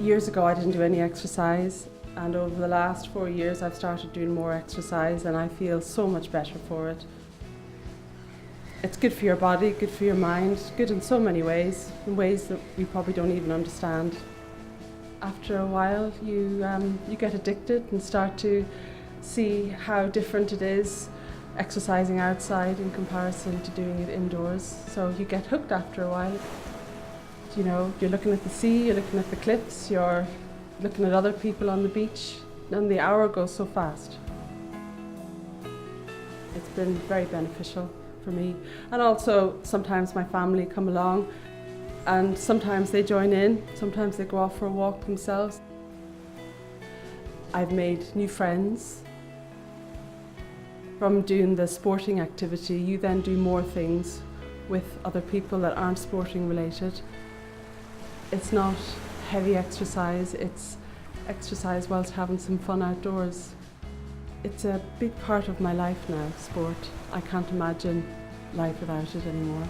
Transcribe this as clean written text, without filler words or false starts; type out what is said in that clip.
Years ago I didn't do any exercise, and over the last 4 years I've started doing more exercise and I feel so much better for it. It's good for your body, good for your mind, good in so many ways, in ways that we probably don't even understand. After a while you get addicted and start to see how different it is exercising outside in comparison to doing it indoors. So you get hooked after a while. You know, you're looking at the sea, you're looking at the cliffs, you're looking at other people on the beach, and the hour goes so fast. It's been very beneficial for me. And also sometimes my family come along and sometimes they join in, sometimes they go off for a walk themselves. I've made new friends. From doing the sporting activity, you then do more things with other people that aren't sporting related. It's not heavy exercise, it's exercise whilst having some fun outdoors. It's a big part of my life now, sport. I can't imagine life without it anymore.